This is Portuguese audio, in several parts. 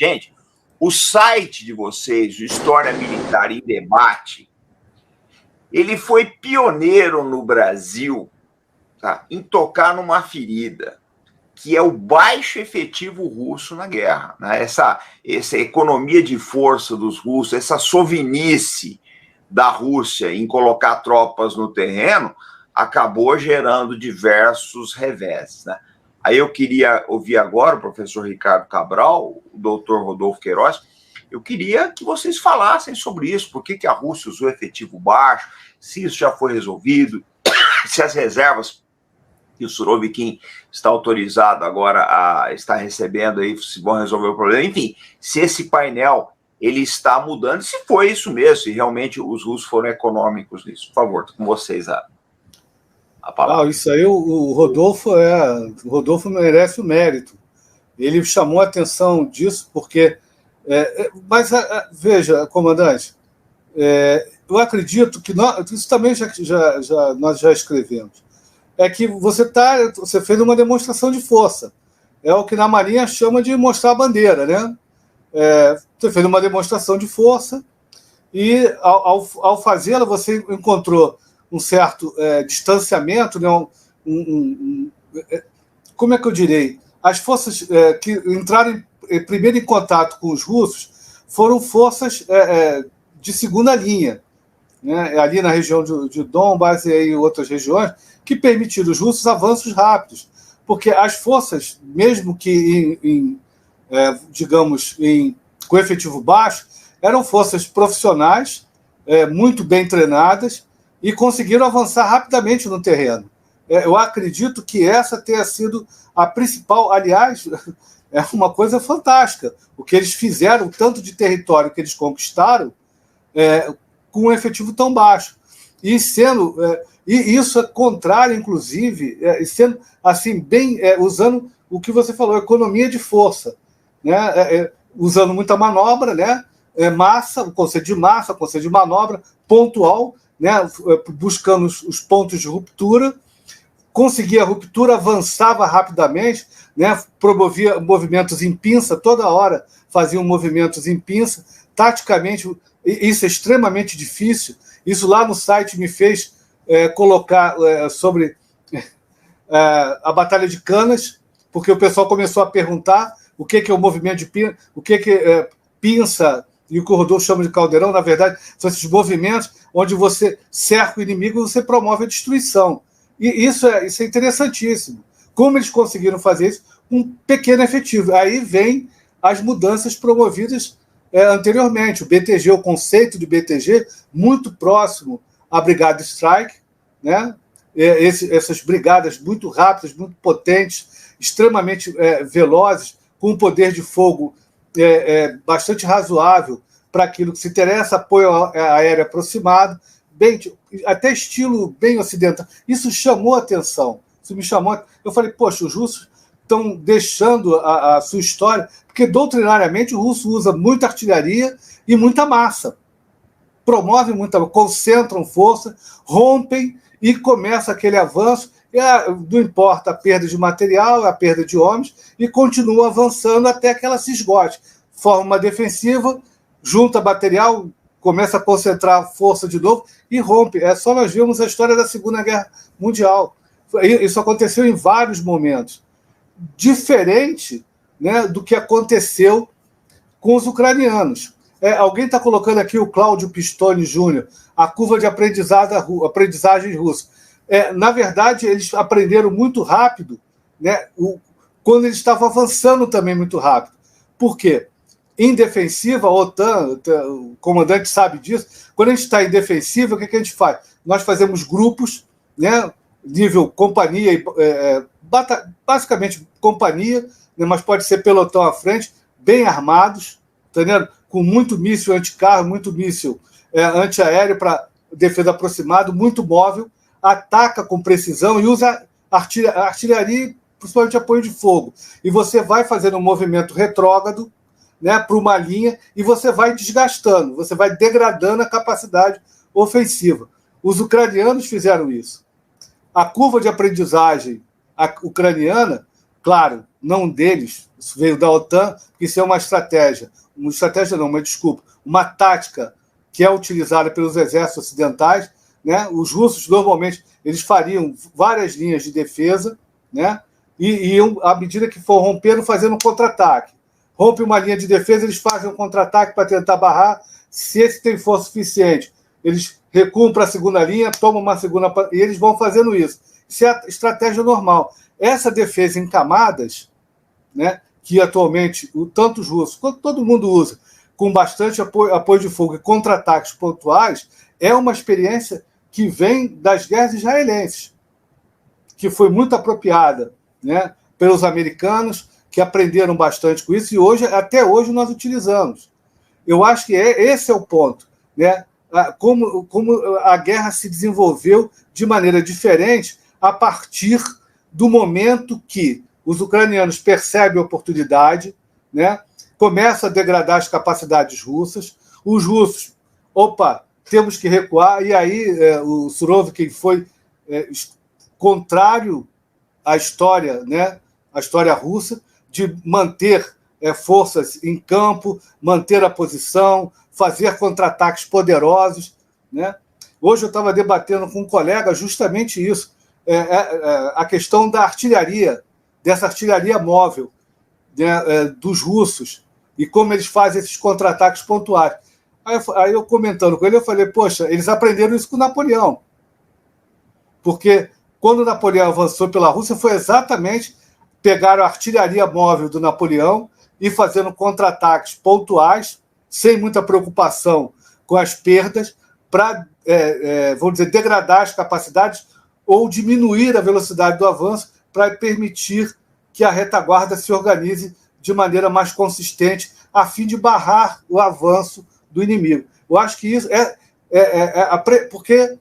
Gente, o site de vocês, o História Militar em Debate, ele foi pioneiro no Brasil, tá, em tocar numa ferida, que é o baixo efetivo russo na guerra. Né? Essa economia de força dos russos, essa sovinice da Rússia em colocar tropas no terreno, acabou gerando diversos reveses. Né? Aí eu queria ouvir agora o professor Ricardo Cabral, o doutor Rodolfo Queiroz. Eu queria que vocês falassem sobre isso, por que a Rússia usou efetivo baixo, se isso já foi resolvido, se as reservas que o Surovikin está autorizado agora a estar recebendo aí, se vão resolver o problema, enfim, se esse painel ele está mudando, se foi isso mesmo, se realmente os russos foram econômicos nisso. Por favor, com vocês a palavra. Isso aí o Rodolfo merece o mérito. Ele chamou a atenção disso porque... mas veja, comandante, eu acredito que isso também nós já escrevemos. É que você fez uma demonstração de força. É o que na Marinha chama de mostrar a bandeira, né? Você fez uma demonstração de força e, ao fazê-la, você encontrou um certo distanciamento, né? Como é que eu direi? As forças que entraram primeiro em contato com os russos foram forças de segunda linha, né? Ali na região de Donbas e em outras regiões, que permitiram os russos avanços rápidos, porque as forças, mesmo que digamos, com efetivo baixo, eram forças profissionais, muito bem treinadas, e conseguiram avançar rapidamente no terreno. Eu acredito que essa tenha sido a principal, aliás, é uma coisa fantástica, o que eles fizeram, o tanto de território que eles conquistaram, com um efetivo tão baixo. E isso é contrário, inclusive, sendo assim, bem, usando o que você falou, economia de força, né? Usando muita manobra, né? Massa, o conceito de massa, o conceito de manobra pontual, né? Buscando os pontos de ruptura, conseguia a ruptura, avançava rapidamente, né? Promovia movimentos em pinça, toda hora faziam movimentos em pinça, taticamente, isso é extremamente difícil. Isso lá no site me fez colocar sobre a Batalha de Canas, porque o pessoal começou a perguntar o que é o movimento de pinça, o que é pinça, e o que o Rodolfo chama de caldeirão, na verdade, são esses movimentos onde você cerca o inimigo e você promove a destruição. E isso é interessantíssimo. Como eles conseguiram fazer isso? Um pequeno efetivo. Aí vem as mudanças promovidas anteriormente. O BTG, o conceito de BTG, muito próximo à Brigada Strike, né? Essas brigadas muito rápidas, muito potentes, extremamente velozes, com um poder de fogo bastante razoável para aquilo que se interessa, apoio aéreo aproximado, até estilo bem ocidental. Isso chamou a atenção. Isso me chamou. Eu falei, poxa, os russos estão deixando a sua história, porque doutrinariamente o russo usa muita artilharia e muita massa. Promovem concentram força, rompem e começa aquele avanço. Não importa a perda de material, a perda de homens, e continua avançando até que ela se esgote. Forma uma defensiva, junta material, começa a concentrar força de novo e rompe. Só nós vimos a história da Segunda Guerra Mundial. Isso aconteceu em vários momentos. Diferente, né, do que aconteceu com os ucranianos. Alguém está colocando aqui o Cláudio Pistone Júnior, a curva de aprendizagem russa. Na verdade, eles aprenderam muito rápido, né, quando eles estavam avançando também muito rápido. Por quê? Em defensiva, a OTAN, o comandante sabe disso, quando a gente está em defensiva, o que a gente faz? Nós fazemos grupos, né, nível companhia, basicamente companhia, né, mas pode ser pelotão à frente, bem armados, entendendo? Com muito míssil anticarro, muito míssil antiaéreo para defesa aproximada, muito móvel, ataca com precisão e usa artilharia, principalmente apoio de fogo. E você vai fazendo um movimento retrógrado, né, para uma linha, e você vai desgastando, você vai degradando a capacidade ofensiva. Os ucranianos fizeram isso. A curva de aprendizagem ucraniana Claro, não deles, isso veio da OTAN, porque isso é uma estratégia não, mas desculpa, uma tática que é utilizada pelos exércitos ocidentais, né? Os russos, normalmente, eles fariam várias linhas de defesa, né? E iam, à medida que for rompendo, fazendo um contra-ataque. Rompe uma linha de defesa, eles fazem um contra-ataque para tentar barrar. Se esse tem força suficiente, eles recuam para a segunda linha, tomam uma segunda... E eles vão fazendo isso. Isso é a estratégia normal. Essa defesa em camadas, né, que atualmente tanto os russos quanto todo mundo usa, com bastante apoio de fogo e contra-ataques pontuais, é uma experiência que vem das guerras israelenses, que foi muito apropriada, né, pelos americanos, que aprenderam bastante com isso, e hoje, até hoje nós utilizamos. Eu acho que esse é o ponto, né? Como a guerra se desenvolveu de maneira diferente a partir do momento que os ucranianos percebem a oportunidade, né? Começam a degradar as capacidades russas, os russos, temos que recuar, e aí o Surovikin foi contrário à história, né? A história russa, de manter forças em campo, manter a posição, fazer contra-ataques poderosos, né? Hoje eu estava debatendo com um colega justamente isso, a questão da artilharia, dessa artilharia móvel, né, dos russos, e como eles fazem esses contra-ataques pontuais. Aí eu comentando com ele, eu falei, poxa, eles aprenderam isso com Napoleão. Porque quando Napoleão avançou pela Rússia, foi exatamente pegaram a artilharia móvel do Napoleão e fazendo contra-ataques pontuais, sem muita preocupação com as perdas, para, vamos dizer, degradar as capacidades ou diminuir a velocidade do avanço para permitir que a retaguarda se organize de maneira mais consistente, a fim de barrar o avanço do inimigo. Eu acho que isso porque,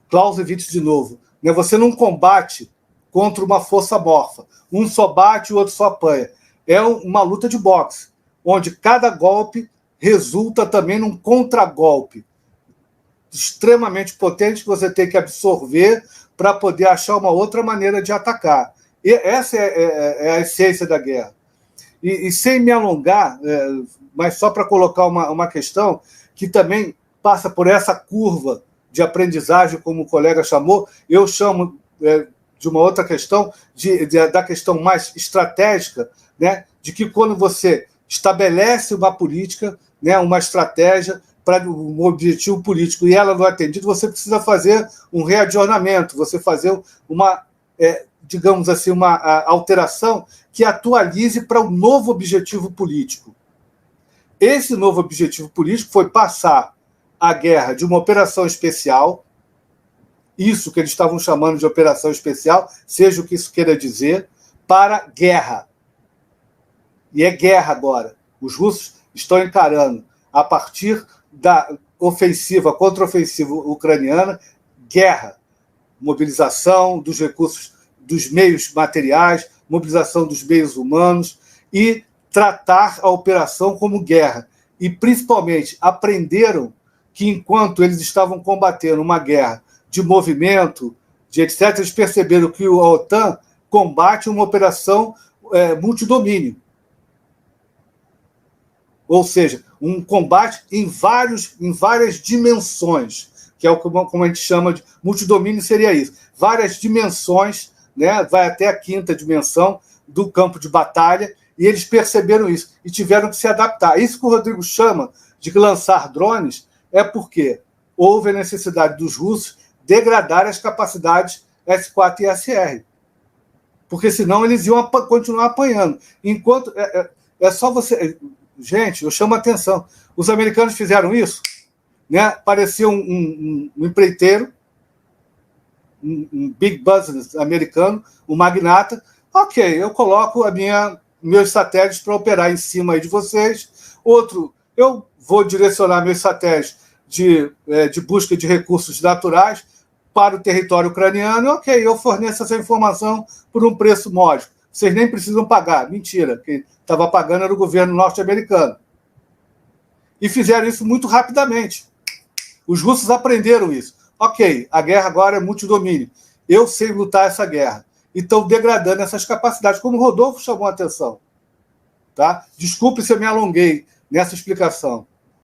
Clausewitz de novo, né, você não combate contra uma força morfa. Um só bate e o outro só apanha. É uma luta de boxe, onde cada golpe resulta também num contragolpe extremamente potente que você tem que absorver para poder achar uma outra maneira de atacar. E essa é a essência da guerra. E sem me alongar, mas só para colocar uma questão que também passa por essa curva de aprendizagem, como o colega chamou, eu chamo de uma outra questão, da questão mais estratégica, né, de que quando você estabelece uma política, né, uma estratégia para um objetivo político e ela não é atendida, você precisa fazer um readornamento, você fazer uma, digamos assim, uma alteração que atualize para um novo objetivo político. Esse novo objetivo político foi passar a guerra de uma operação especial, isso que eles estavam chamando de operação especial, seja o que isso queira dizer, para guerra. E é guerra agora. Os russos estão encarando, a partir da ofensiva, contra-ofensiva ucraniana, guerra. Mobilização dos recursos, dos meios materiais, mobilização dos meios humanos e tratar a operação como guerra. E, principalmente, aprenderam que, enquanto eles estavam combatendo uma guerra de movimento, de etc., eles perceberam que a OTAN combate uma operação multidomínio. Ou seja, um combate em várias dimensões, que é como a gente chama de multidomínio, seria isso. Várias dimensões, né, vai até a quinta dimensão do campo de batalha, e eles perceberam isso e tiveram que se adaptar. Isso que o Rodrigo chama de lançar drones é porque houve a necessidade dos russos degradar as capacidades S-4 e SR. Porque senão eles iam continuar apanhando. Enquanto é só você... Gente, eu chamo a atenção. Os americanos fizeram isso, né? Parecia um empreiteiro, um big business americano, um magnata. Ok, eu coloco meus satélites para operar em cima aí de vocês. Outro, eu vou direcionar meus satélites de busca de recursos naturais para o território ucraniano. Ok, eu forneço essa informação por um preço módico. Vocês nem precisam pagar. Mentira, quem estava pagando era o governo norte-americano. E fizeram isso muito rapidamente. Os russos aprenderam isso. Ok, a guerra agora é multidomínio. Eu sei lutar essa guerra. e estão degradando essas capacidades, como o Rodolfo chamou a atenção. Tá? Desculpe se eu me alonguei nessa explicação.